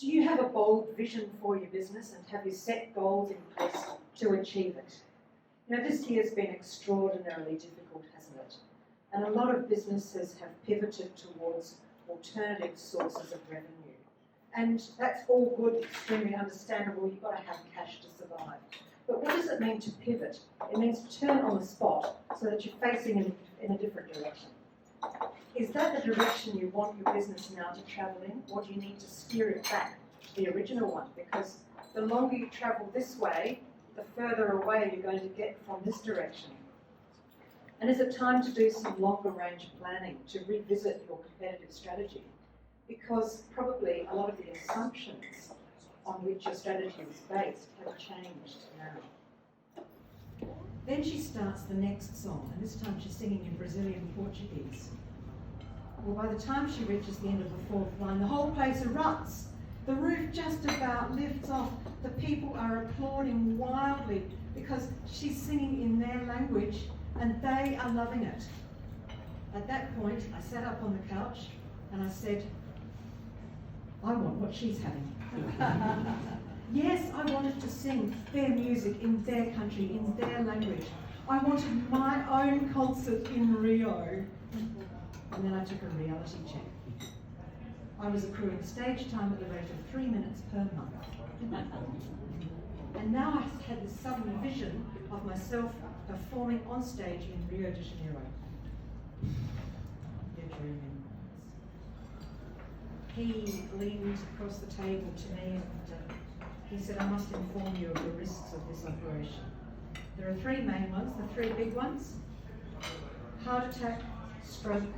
Do you have a bold vision for your business, and have you set goals in place to achieve it? You know, this year's been extraordinarily difficult, hasn't it? And a lot of businesses have pivoted towards alternative sources of revenue. And that's all good, extremely understandable. You've got to have cash to survive. But what does it mean to pivot? It means to turn on the spot so that you're facing in a different direction. Is that the direction you want your business now to travel in, or do you need to steer it back to the original one? Because the longer you travel this way, the further away you're going to get from this direction. And is it time to do some longer range planning to revisit your competitive strategy? Because probably a lot of the assumptions on which your strategy is based have changed now. Then she starts the next song, and this time she's singing in Brazilian Portuguese. Well, by the time she reaches the end of the fourth line, the whole place erupts. The roof just about lifts off. The people are applauding wildly because she's singing in their language and they are loving it. At that point, I sat up on the couch and I said, I want what she's having. Yes, I wanted to sing their music in their country, in their language. I wanted my own concert in Rio. And then I took a reality check. I was accruing stage time at the rate of 3 minutes per month. And now I had this sudden vision of myself performing on stage in Rio de Janeiro. You're dreaming. He leaned across the table to me and he said, I must inform you of the risks of this operation. There are 3 main ones, the 3 big ones: heart attack, stroke,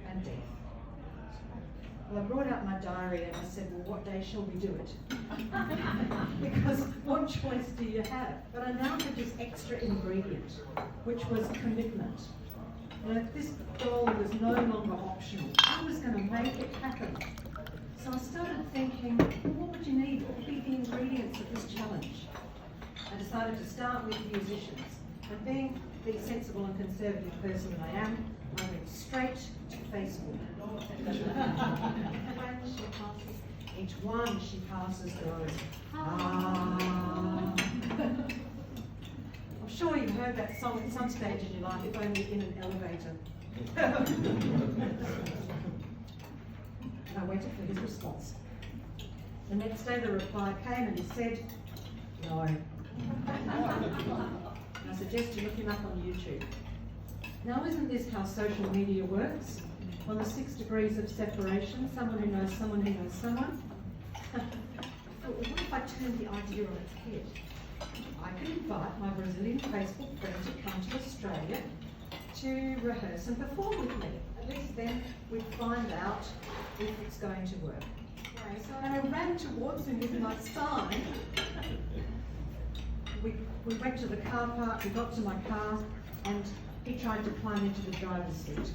and death. Well, I brought out my diary and I said, well, what day shall we do it? Because what choice do you have? But I now had this extra ingredient, which was commitment. And if this goal was no longer optional, I was going to make it happen. So I started thinking, well, what would you need? What would be the ingredients of this challenge? I decided to start with musicians. And being the sensible and conservative person that I am, I went straight to Facebook. Each one she passes goes, ah. I'm sure you've heard that song at some stage in your life, if only in an elevator. And I waited for his response. The next day the reply came and he said, no. And I suggest you look him up on YouTube. Now, isn't this how social media works? On the 6 degrees of separation, someone who knows someone who knows someone. I thought, well, what if I turned the idea on its head? I could invite my Brazilian Facebook friend to come to Australia to rehearse and perform with me. At least then we'd find out if it's going to work. Okay, so I ran towards him with my sign. We went to the car park, we got to my car, and he tried to climb into the driver's seat.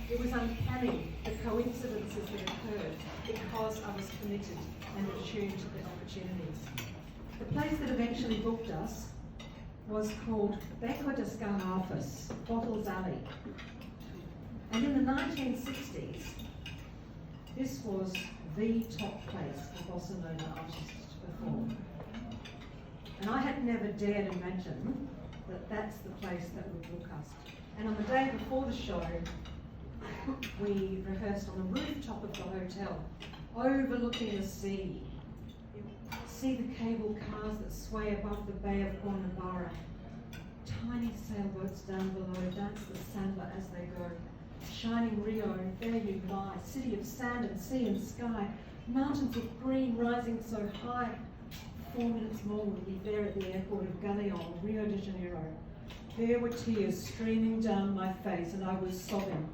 It was uncanny, the coincidences that occurred, because I was committed and attuned to the opportunities. The place that eventually booked us was called Beco das Garrafas, Bottles Alley. And in the 1960s, this was the top place for bossa nova artists to perform. And I had never dared imagine that that's the place that would book us. And on the day before the show, we rehearsed on the rooftop of the hotel, overlooking the sea. You see the cable cars that sway above the Bay of Guanabara. Tiny sailboats down below dance the samba as they go. Shining Rio, and there you lie, city of sand and sea and sky, mountains of green rising so high. 4 minutes more we'll be there at the airport of Galeão, Rio de Janeiro. There were tears streaming down my face and I was sobbing,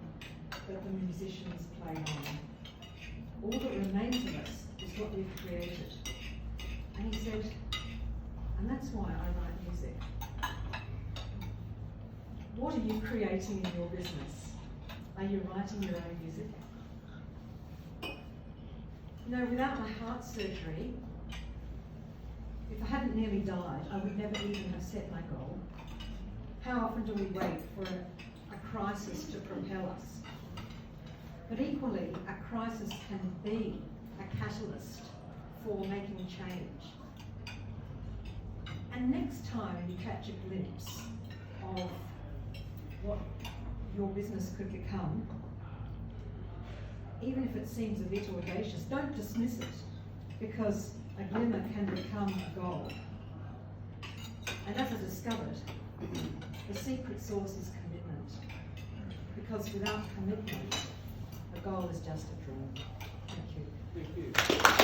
but the musicians played on. All that remains of us is what we've created. And he said, and that's why I write music. What are you creating in your business? Are you writing your own music? You know, without my heart surgery, if I hadn't nearly died, I would never even have set my goal. How often do we wait for a crisis to propel us? But equally, a crisis can be a catalyst for making change. And next time you catch a glimpse of what your business could become, even if it seems a bit audacious, don't dismiss it, because a glimmer can become a goal. And as I discovered, the secret sauce is commitment, because without commitment, a goal is just a dream. Thank you. Thank you.